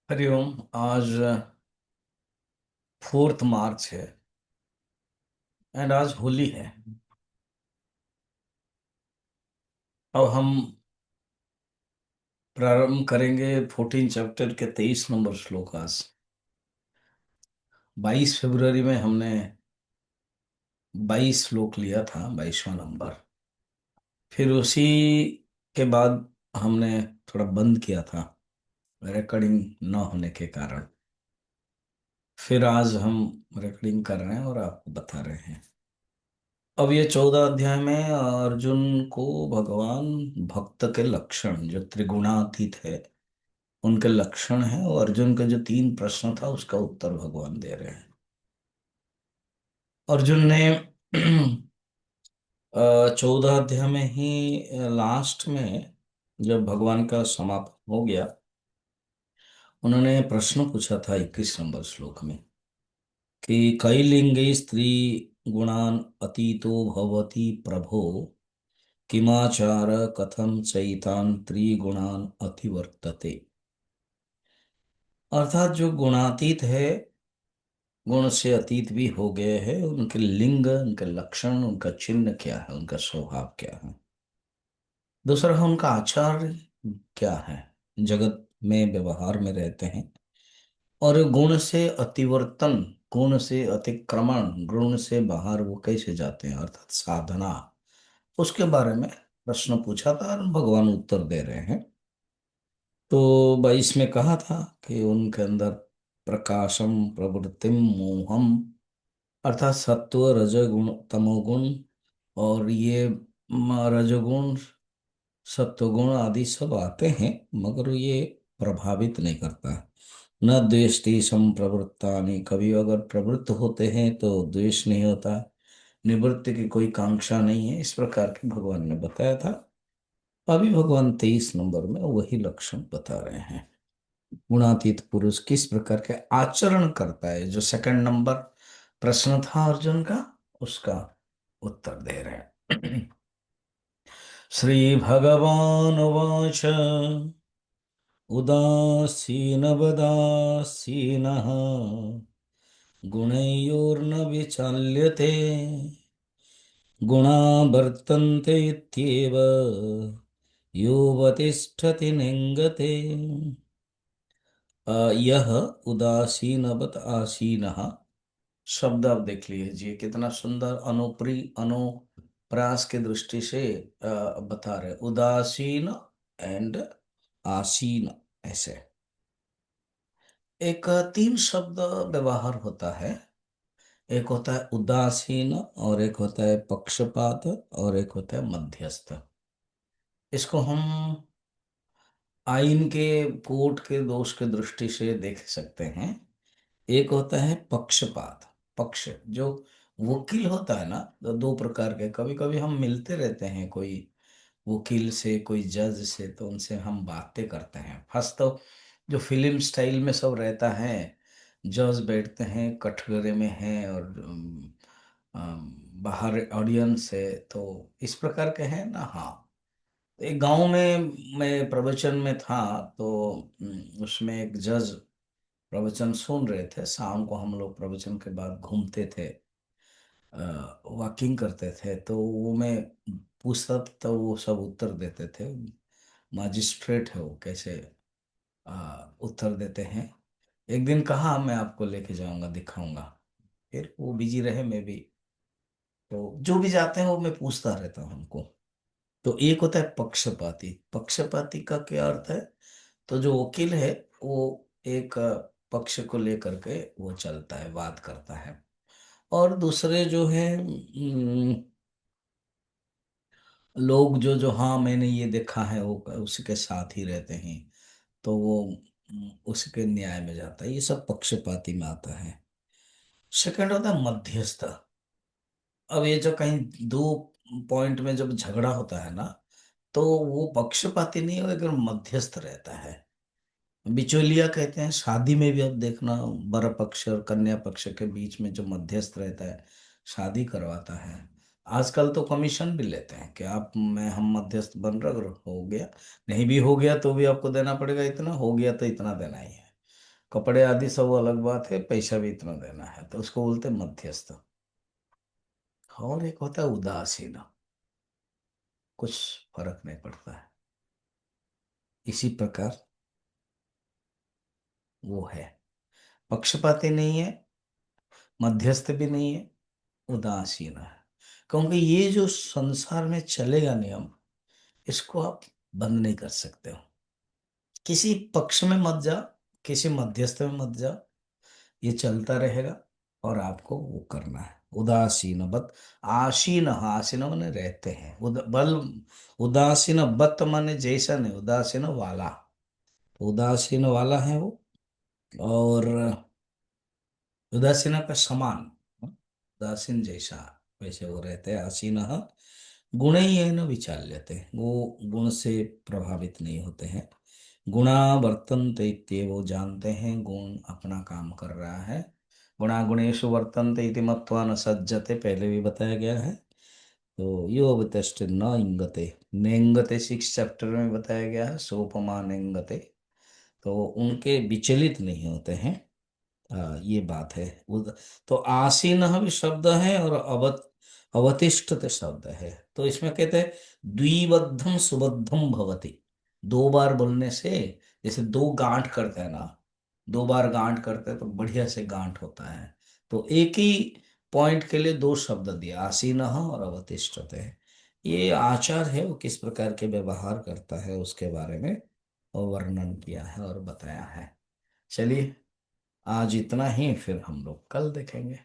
हरिओम। आज 4 मार्च है एंड आज होली है। अब हम प्रारंभ करेंगे 14 चैप्टर के 23 नंबर श्लोक। आज 22 फरवरी में हमने 22 श्लोक लिया था, 22वां नंबर। फिर उसी के बाद हमने थोड़ा बंद किया था रिकॉर्डिंग न होने के कारण। फिर आज हम रिकॉर्डिंग कर रहे हैं और आपको बता रहे हैं। अब ये 14 अध्याय में अर्जुन को भगवान भक्त के लक्षण जो त्रिगुणातीत है उनके लक्षण हैं, और अर्जुन का जो 3 प्रश्न था उसका उत्तर भगवान दे रहे हैं। अर्जुन ने 14 अध्याय में ही लास्ट में जब भगवान का समापन हो गया, उन्होंने प्रश्न पूछा था 21 नंबर श्लोक में कि कैलिंगे स्त्री गुणान अतीतो भवति प्रभो किमाचार कथम चैतान त्रिगुणान अतिवर्तते। अर्थात जो गुणातीत है, गुण से अतीत भी हो गए हैं, उनके लिंग, उनके लक्षण, उनका चिन्ह क्या है, उनका स्वभाव क्या है। दूसरा है उनका आचार क्या है, जगत में व्यवहार में रहते हैं। और गुण से अतिवर्तन, गुण से अतिक्रमण, गुण से बाहर वो कैसे जाते हैं, अर्थात साधना, उसके बारे में प्रश्न पूछा था और भगवान उत्तर दे रहे हैं। तो 22 में कहा था कि उनके अंदर प्रकाशम प्रवृत्तिम मोहम, अर्थात सत्व रजगुण तमोगुण, और ये रजगुण सत्वगुण आदि सब आते हैं, मगर ये प्रभावित नहीं करता। न द्वेष्टि संप्रवृत्तानि, कभी अगर प्रवृत्त होते हैं तो द्वेष नहीं होता, निवृत्ति की कोई कांक्षा नहीं है, इस प्रकार के भगवान ने बताया था। अभी भगवान 23 नंबर में वही लक्षण बता रहे हैं। गुणातीत पुरुष किस प्रकार के आचरण करता है, जो सेकंड नंबर प्रश्न था अर्जुन का, उसका उत्तर दे रहे हैं। श्री भगवान वाच उदासीनवदासीनः गुणैर्न विचाल्यते गुणा वर्तन्ते इत्येव योऽवतिष्ठति नेङ्गते। यह उदासीनवत आसीनः शब्द आप देख लीजिए, कितना सुंदर अनुप्री अनुप्रास की दृष्टि से बता रहे। उदासीन एंड आसीन, ऐसे एक 3 शब्द व्यवहार होता है। एक होता है उदासीन, और एक होता है पक्षपात, और एक होता है मध्यस्थ। इसको हम आइन के, कोर्ट के दोष के दृष्टि से देख सकते हैं। एक होता है पक्षपात। पक्ष जो वकील होता है ना, तो 2 प्रकार के, कभी कभी हम मिलते रहते हैं कोई वकील से, कोई जज से, तो उनसे हम बातें करते हैं। फर्स्ट तो जो फिल्म स्टाइल में सब रहता है, जज बैठते हैं कटघरे में हैं और बाहर ऑडियंस है, तो इस प्रकार के हैं ना। हाँ, एक गांव में मैं प्रवचन में था, तो उसमें एक जज प्रवचन सुन रहे थे। शाम को हम लोग प्रवचन के बाद घूमते थे, वॉकिंग करते थे, तो वो मैं पूछता था तो वो सब उत्तर देते थे। मजिस्ट्रेट है वो, कैसे उत्तर देते हैं। एक दिन कहा मैं आपको लेके जाऊंगा, दिखाऊंगा। फिर वो बिजी रहे, मैं भी, तो जो भी जाते हैं वो मैं पूछता रहता हूँ उनको। तो एक होता है पक्षपाती। पक्षपाती का क्या अर्थ है? तो जो वकील है वो एक पक्ष को लेकर के वो चलता है, वाद करता है। और दूसरे जो है लोग जो जो हाँ मैंने ये देखा है, वो उसके साथ ही रहते हैं, तो वो उसके न्याय में जाता है। ये सब पक्षपाती में आता है। सेकंड होता है मध्यस्थ। अब ये जो कहीं दो पॉइंट में जब झगड़ा होता है ना, तो वो पक्षपाती नहीं है, लेकिन मध्यस्थ रहता है। बिचौलिया कहते हैं। शादी में भी अब देखना, वर पक्ष और कन्या पक्ष के बीच में जो मध्यस्थ रहता है, शादी करवाता है। आजकल तो कमीशन भी लेते हैं कि आप, मैं, हम मध्यस्थ बन रहे, अगर हो गया, नहीं भी हो गया तो भी आपको देना पड़ेगा इतना, हो गया तो इतना देना ही है। कपड़े आदि सब अलग बात है, पैसा भी इतना देना है, तो उसको बोलते हैं मध्यस्थ। और एक होता है उदासीन, कुछ फर्क नहीं पड़ता है। इसी प्रकार वो है, पक्षपाती नहीं है, मध्यस्थ भी नहीं है, उदासीन है। क्योंकि ये जो संसार में चलेगा नियम, इसको आप बंद नहीं कर सकते हो। किसी पक्ष में मत जाओ, किसी मध्यस्थ में मत जाओ, ये चलता रहेगा। और आपको वो करना है उदासीन बत, आसीन, आसीन माने रहते हैं, बल, उदासीन बत माने जैसा नहीं, उदासीन वाला, तो उदासीन वाला है वो। और उदासीन का समान, उदासीन जैसा वैसे वो रहते हैं। आसीन गुण ही है न विचाल्यते, वो गुण से प्रभावित नहीं होते हैं। गुणा वर्तन्ते इत्ये, वो जानते हैं गुण अपना काम कर रहा है। गुणा गुणेषु वर्तन्ते इति मत्वा न सज्जते, पहले भी बताया गया है। तो यो वितष्ट न इंगते, नेंगते 6 चैप्टर में बताया गया है, सोपमा नेंगते, तो उनके विचलित नहीं होते हैं। ये बात है। तो आसीन भी शब्द है और अवतिष्ठते शब्द है। तो इसमें कहते हैं द्विबद्धम सुबद्धम भवति, 2 बार बोलने से, जैसे 2 गांठ करते हैं ना, 2 बार गांठ करते हैं तो बढ़िया से गांठ होता है। तो एक ही पॉइंट के लिए 2 शब्द दिया, आसीन और अवतिष्ठते। ये आचार है, वो किस प्रकार के व्यवहार करता है उसके बारे में और वर्णन किया है और बताया है। चलिए, आज इतना ही, फिर हम लोग कल देखेंगे।